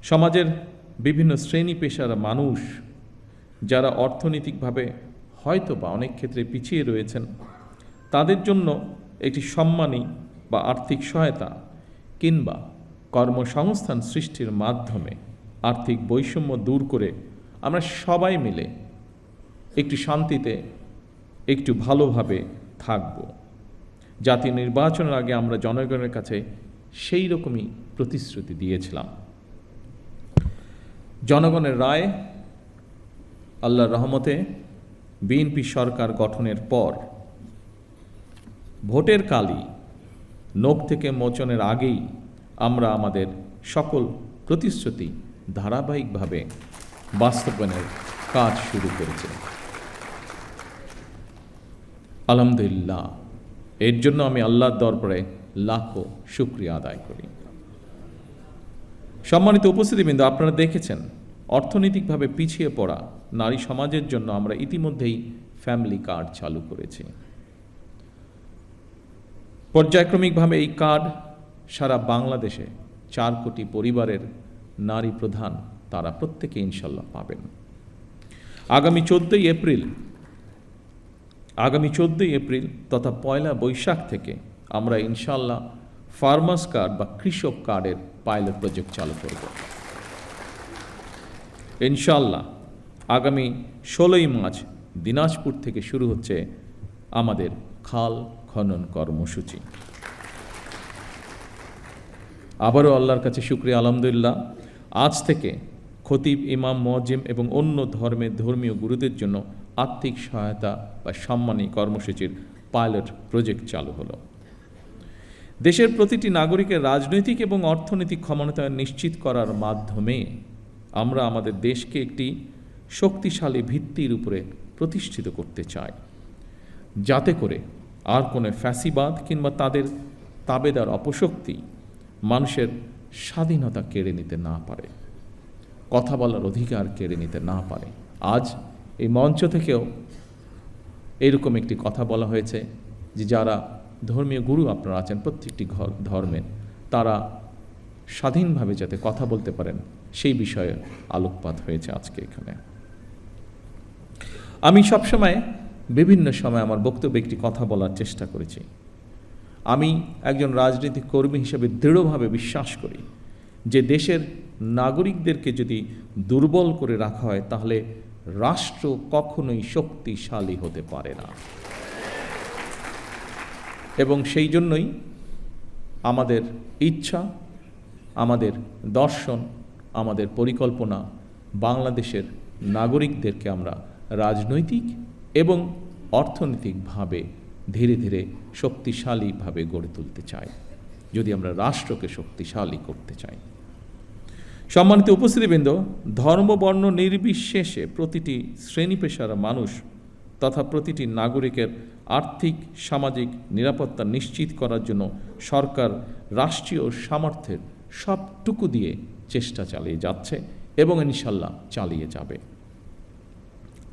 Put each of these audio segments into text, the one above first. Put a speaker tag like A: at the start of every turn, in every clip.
A: সমাজের বিভিন্ন শ্রেণী পেশার মানুষ যারা অর্থনৈতিকভাবে হয়তো বা অনেক ক্ষেত্রে পিছিয়ে রয়েছেন, তাদের জন্য একটি সম্মানী বা আর্থিক সহায়তা কিংবা কর্মসংস্থান সৃষ্টির মাধ্যমে আর্থিক বৈষম্য দূর করে আমরা সবাই মিলে একটু শান্তিতে একটু ভালোভাবে থাকব। জাতীয় নির্বাচনের আগে আমরা জনগণের কাছে সেই রকমই প্রতিশ্রুতি দিয়েছিলাম। জনগণের রায়, আল্লাহর রহমতে বিএনপি সরকার গঠনের পর ভোটের কালই নখ থেকে মোচনের আগেই আমরা আমাদের সকল প্রতিশ্রুতি ধারাবাহিকভাবে বাস্তবায়নের কাজ শুরু করেছি। আলহামদুলিল্লাহ, এর জন্য আমি আল্লাহর দরবারে লাখো শুকরিয়া আদায় করি। সম্মানিত উপস্থিতিবৃন্দ, আপনারা দেখেছেন অর্থনৈতিকভাবে পিছিয়ে পড়া নারী সমাজের জন্য আমরা ইতিমধ্যেই ফ্যামিলি কার্ড চালু করেছি। পর্যায়ক্রমিকভাবে এই কার্ড সারা বাংলাদেশে 4 কোটি পরিবারের নারী প্রধান তারা প্রত্যেকে ইনশাল্লাহ পাবেন। আগামী 14ই এপ্রিল তথা 1 বৈশাখ থেকে আমরা ইনশাল্লাহ ফার্মার্স কার্ড বা কৃষক কার্ডের পাইলট প্রজেক্ট চালু করব। ইনশাল্লাহ আগামী 16ই মার্চ দিনাজপুর থেকে শুরু হচ্ছে আমাদের খাল খনন কর্মসূচি। আবারও আল্লাহর কাছে শুকরিয়া, আলহামদুলিল্লাহ, আজ থেকে খতিব, ইমাম, মুয়াজ্জিম এবং অন্য ধর্মীয় গুরুদের জন্য আর্থিক সহায়তা বা সম্মানী কর্মসূচির পাইলট প্রজেক্ট চালু হলো। দেশের প্রতিটি নাগরিকের রাজনৈতিক এবং অর্থনৈতিক ক্ষমতায়ন নিশ্চিত করার মাধ্যমে আমরা আমাদের দেশকে একটি শক্তিশালী ভিত্তির উপরে প্রতিষ্ঠিত করতে চাই, যাতে করে আর কোনো ফ্যাসিবাদ কিংবা তাদের তাবেদার অপশক্তি মানুষের স্বাধীনতা কেড়ে নিতে না পারে, কথা বলার অধিকার কেড়ে নিতে না পারে। আজ এই মঞ্চ থেকেও এরকম একটি কথা বলা হয়েছে যে যারা ধর্মীয় গুরু আপনারা আছেন প্রত্যেকটি ধর্মের, তারা স্বাধীনভাবে যাতে কথা বলতে পারেন সেই বিষয়ে আলোকপাত হয়েছে আজকে এখানে। আমি সবসময় বিভিন্ন সময় আমার বক্তব্যে একটি কথা বলার চেষ্টা করেছি। আমি একজন রাজনৈতিক কর্মী হিসেবে দৃঢ়ভাবে বিশ্বাস করি যে দেশের নাগরিকদেরকে যদি দুর্বল করে রাখা হয় তাহলে রাষ্ট্র কখনোই শক্তিশালী হতে পারে না। এবং সেই জন্যই আমাদের ইচ্ছা, আমাদের দর্শন, আমাদের পরিকল্পনা বাংলাদেশের নাগরিকদেরকে আমরা রাজনৈতিক এবং অর্থনৈতিকভাবে ধীরে ধীরে শক্তিশালীভাবে গড়ে তুলতে চাই, যদি আমরা রাষ্ট্রকে শক্তিশালী করতে চাই। সম্মানিত উপস্থিতিবৃন্দ, ধর্ম বর্ণ নির্বিশেষে প্রতিটি শ্রেণী পেশার মানুষ তথা প্রতিটি নাগরিকের আর্থিক সামাজিক নিরাপত্তা নিশ্চিত করার জন্য সরকার রাষ্ট্রীয় সামর্থ্যের সবটুকু দিয়ে চেষ্টা চালিয়ে যাচ্ছে এবং ইনশাল্লাহ চালিয়ে যাবে।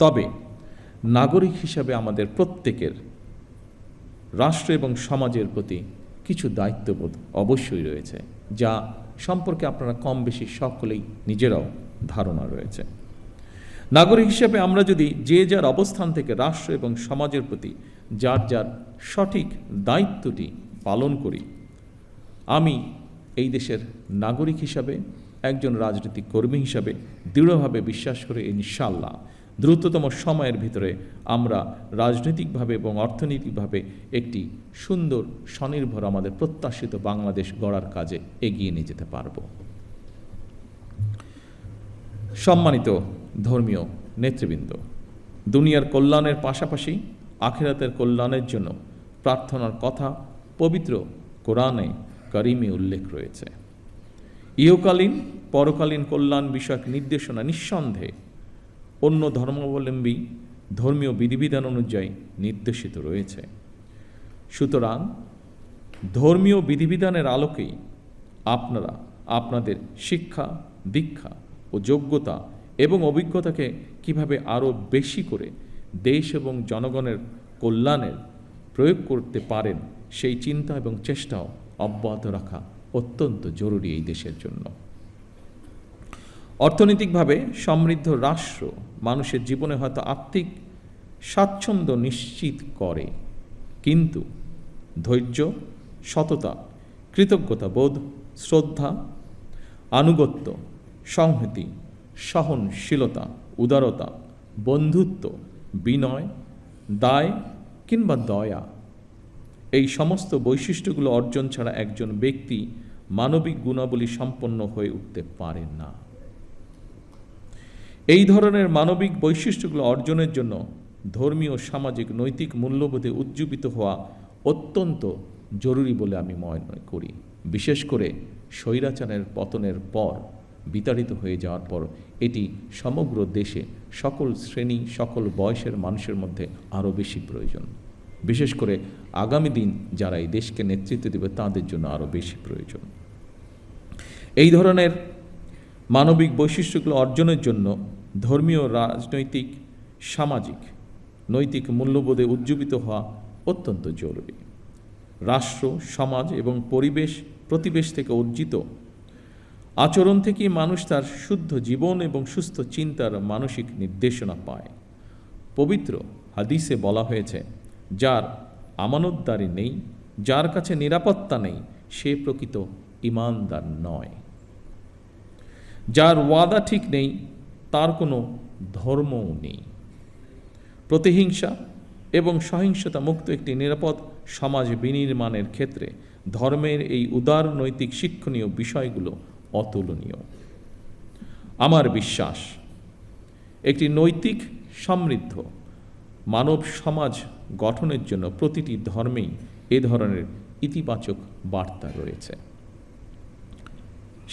A: তবে নাগরিক হিসাবে আমাদের প্রত্যেকের রাষ্ট্র এবং সমাজের প্রতি কিছু দায়িত্ববোধ অবশ্যই রয়েছে, যা সম্পর্কে আপনারা কম বেশি সকলেই নিজেরাও ধারণা রয়েছে। নাগরিক হিসেবে আমরা যদি যে যার অবস্থান থেকে রাষ্ট্র এবং সমাজের প্রতি যার যার সঠিক দায়িত্বটি পালন করি, আমি এই দেশের নাগরিক হিসাবে একজন রাজনৈতিক কর্মী হিসাবে দৃঢ়ভাবে বিশ্বাস করে ইনশাআল্লাহ দ্রুততম সময়ের ভিতরে আমরা রাজনৈতিকভাবে এবং অর্থনৈতিকভাবে একটি সুন্দর স্বনির্ভর আমাদের প্রত্যাশিত বাংলাদেশ গড়ার কাজে এগিয়ে নিয়ে যেতে পারব। সম্মানিত ধর্মীয় নেতৃবৃন্দ, দুনিয়ার কল্যাণের পাশাপাশি আখিরাতের কল্যাণের জন্য প্রার্থনার কথা পবিত্র কোরআনে কারিমে উল্লেখ রয়েছে। ইহকালীন পরকালীন কল্যাণ বিষয়ক নির্দেশনা নিঃসন্দেহে অন্য ধর্মাবলম্বী ধর্মীয় বিধিবিধান অনুযায়ী নির্দেশিত রয়েছে। সুতরাং ধর্মীয় বিধিবিধানের আলোকেই আপনারা আপনাদের শিক্ষা, দীক্ষা ও যোগ্যতা এবং অভিজ্ঞতাকে কিভাবে আরও বেশি করে দেশ এবং জনগণের কল্যাণের প্রয়োগ করতে পারেন সেই চিন্তা এবং চেষ্টাও অব্যাহত রাখা অত্যন্ত জরুরি এই দেশের জন্য। অর্থনৈতিকভাবে সমৃদ্ধ রাষ্ট্র মানুষের জীবনে হয়তো আর্থিক স্বাচ্ছন্দ্য নিশ্চিত করে, কিন্তু ধৈর্য, সততা, কৃতজ্ঞতাবোধ, শ্রদ্ধা, আনুগত্য, সংহতি, সহনশীলতা, উদারতা, বন্ধুত্ব, বিনয়, দায় কিংবা দয়া, এই সমস্ত বৈশিষ্ট্যগুলো অর্জন ছাড়া একজন ব্যক্তি মানবিক গুণাবলী সম্পন্ন হয়ে উঠতে পারে না। এই ধরনের মানবিক বৈশিষ্ট্যগুলো অর্জনের জন্য ধর্মীয়, সামাজিক, নৈতিক মূল্যবোধে উজ্জীবিত হওয়া অত্যন্ত জরুরি বলে আমি মনে করি। বিশেষ করে স্বৈরাচারের পতনের পর, বিতাড়িত হয়ে যাওয়ার পর এটি সমগ্র দেশে সকল শ্রেণী, সকল বয়সের মানুষের মধ্যে আরও বেশি প্রয়োজন। বিশেষ করে আগামী দিন যারা এই দেশকে নেতৃত্ব দেবে তাদের জন্য আরও বেশি প্রয়োজন। এই ধরনের মানবিক বৈশিষ্ট্যগুলো অর্জনের জন্য ধর্মীয়, রাজনৈতিক, সামাজিক, নৈতিক মূল্যবোধে উজ্জীবিত হওয়া অত্যন্ত জরুরি। রাষ্ট্র, সমাজ এবং প্রতিবেশ থেকে অর্জিত আচরণ থেকে মানুষ তার শুদ্ধ জীবন এবং সুস্থ চিন্তার মানসিক নির্দেশনা পায়। পবিত্র হাদিসে বলা হয়েছে, যার আমানতদারি নেই, যার কাছে নিরাপত্তা নেই, সে প্রকৃত ঈমানদার নয়। যার ওয়াদা ঠিক নেই, তার কোনো ধর্মও নেই। প্রতিহিংসা এবং সহিংসতা মুক্ত একটি নিরাপদ সমাজ বিনির্মাণের ক্ষেত্রে ধর্মের এই উদার নৈতিক শিক্ষণীয় বিষয়গুলো অতুলনীয়। আমার বিশ্বাস, একটি নৈতিক, সমৃদ্ধ মানব সমাজ গঠনের জন্য প্রতিটি ধর্মেই এ ধরনের ইতিবাচক বার্তা রয়েছে।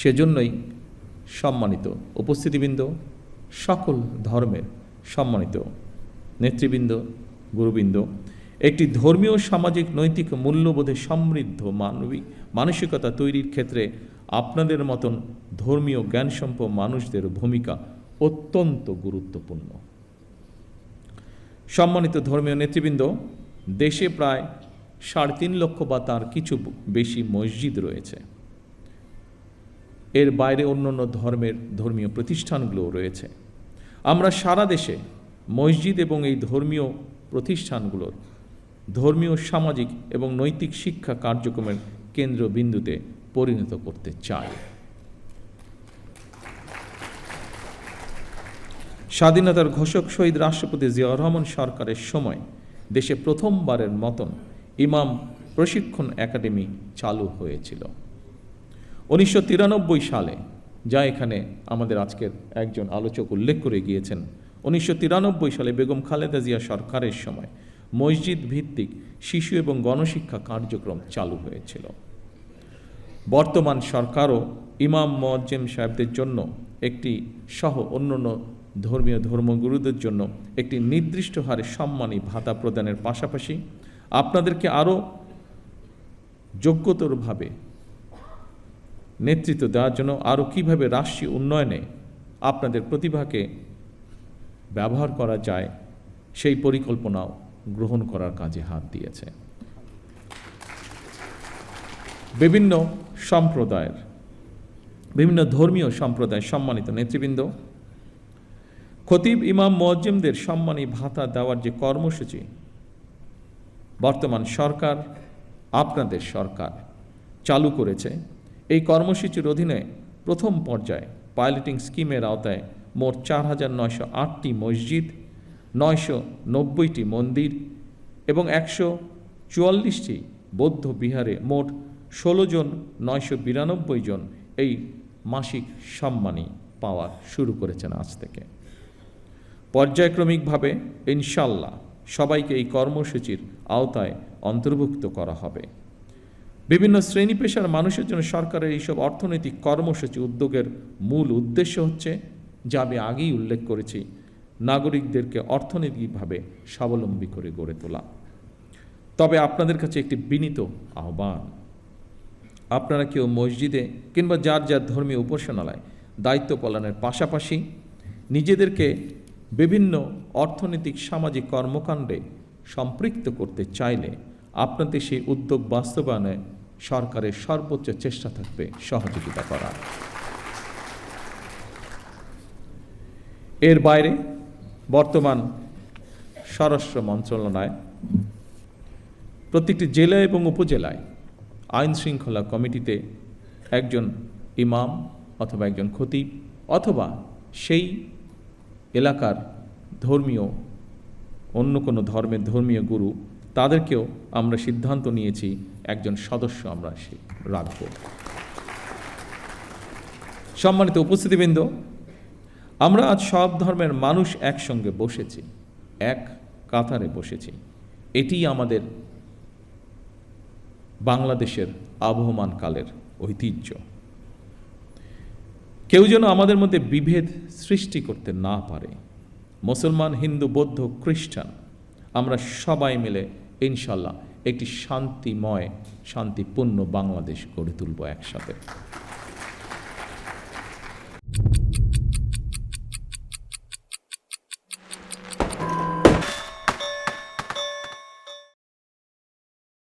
A: সেজন্যই সম্মানিত উপস্থিতিবৃন্দ, সকল ধর্মের সম্মানিত নেতৃবৃন্দ, গুরুবৃন্দ, একটি ধর্মীয়, সামাজিক, নৈতিক মূল্যবোধে সমৃদ্ধ মানসিকতা তৈরির ক্ষেত্রে আপনাদের মতন ধর্মীয় জ্ঞানসম্পন্ন মানুষদের ভূমিকা অত্যন্ত গুরুত্বপূর্ণ। সম্মানিত ধর্মীয় নেতৃবৃন্দ, দেশে প্রায় 3.5 লক্ষ বা তার কিছু বেশি মসজিদ রয়েছে। এর বাইরে অন্যান্য ধর্মীয় প্রতিষ্ঠানগুলোও রয়েছে। আমরা সারা দেশে মসজিদ এবং এই ধর্মীয় প্রতিষ্ঠানগুলোর ধর্মীয়, সামাজিক এবং নৈতিক শিক্ষা কার্যক্রমের কেন্দ্রবিন্দুতে পরিণত করতে চাই। স্বাধীনতার ঘোষক শহীদ রাষ্ট্রপতি জিয়াউর রহমান সরকারের সময় দেশে প্রথমবারের মতন ইমাম প্রশিক্ষণ একাডেমি চালু হয়েছিল 1993 সালে, যা এখানে আমাদের আজকের একজন আলোচক উল্লেখ করে গিয়েছেন। 1993 সালে বেগম খালেদা জিয়া সরকারের সময় মসজিদ ভিত্তিক শিশু এবং গণশিক্ষা কার্যক্রম চালু হয়েছিল। বর্তমান সরকারও ইমাম মুয়াজ্জিম সাহেবদের জন্য একটি সহ অন্যান্য ধর্মগুরুদের জন্য একটি নির্দিষ্ট হারে সম্মানী ভাতা প্রদানের পাশাপাশি আপনাদেরকে আরও যোগ্যতরভাবে নেতৃত্ব দেওয়ার জন্য আরও কীভাবে রাষ্ট্রীয় উন্নয়নে আপনাদের প্রতিভাকে ব্যবহার করা যায় সেই পরিকল্পনাও গ্রহণ করার কাজে হাত দিয়েছে। বিভিন্ন ধর্মীয় সম্প্রদায়ের সম্মানিত নেতৃবৃন্দ, খতিব, ইমাম, মুয়াজ্জিমদের সম্মানী ভাতা দেওয়ার যে কর্মসূচি বর্তমান সরকার, আপনাদের সরকার চালু করেছে, এই কর্মসূচির অধীনে প্রথম পর্যায়ে পাইলটিং স্কিমের আওতায় মোট 4,908টি মসজিদ, 990টি মন্দির এবং 144টি বৌদ্ধ বিহারে মোট 16,992 জন এই মাসিক সম্মানী পাওয়া শুরু করেছেন আজ থেকে। পর্যায়ক্রমিকভাবে ইনশাল্লাহ সবাইকে এই কর্মসূচির আওতায় অন্তর্ভুক্ত করা হবে। বিভিন্ন শ্রেণী পেশার মানুষের জন্য সরকারের এইসব অর্থনৈতিক কর্মসূচি উদ্যোগের মূল উদ্দেশ্য হচ্ছে, যা আমি আগেই উল্লেখ করেছি, নাগরিকদেরকে অর্থনৈতিকভাবে স্বাবলম্বী করে গড়ে তোলা। তবে আপনাদের কাছে একটি বিনীত আহ্বান, আপনারা কেউ মসজিদে কিংবা যার যার ধর্মীয় উপাসনালয় দায়িত্ব পালনের পাশাপাশি নিজেদেরকে বিভিন্ন অর্থনৈতিক, সামাজিক কর্মকাণ্ডে সম্পৃক্ত করতে চাইলে আপনাদের সেই উদ্যোগ বাস্তবায়নে সরকারের সর্বোচ্চ চেষ্টা থাকবে সহযোগিতা করার। এর বাইরে বর্তমান স্বরাষ্ট্র মন্ত্রণালয় প্রত্যেকটি জেলা এবং উপজেলায় আইন শৃঙ্খলা কমিটিতে একজন ইমাম অথবা একজন খতিব অথবা সেই এলাকার ধর্মীয় অন্য কোনো ধর্মের ধর্মীয় গুরু, তাদেরকেও আমরা সিদ্ধান্ত নিয়েছি একজন সদস্য আমরা রাখব। সম্মানিত উপস্থিতিবৃন্দ, আমরা আজ সব ধর্মের মানুষ একসঙ্গে বসেছি, এক কাতারে বসেছি। এটি আমাদের বাংলাদেশের আবহমান কালের ঐতিহ্য। কেউ যেন আমাদের মধ্যে বিভেদ সৃষ্টি করতে না পারে। মুসলমান, হিন্দু, বৌদ্ধ, খ্রিস্টান, আমরা সবাই মিলে ইনশাল্লাহ একটি শান্তিময়, শান্তিপূর্ণ বাংলাদেশ গড়ে তুলব একসাথে।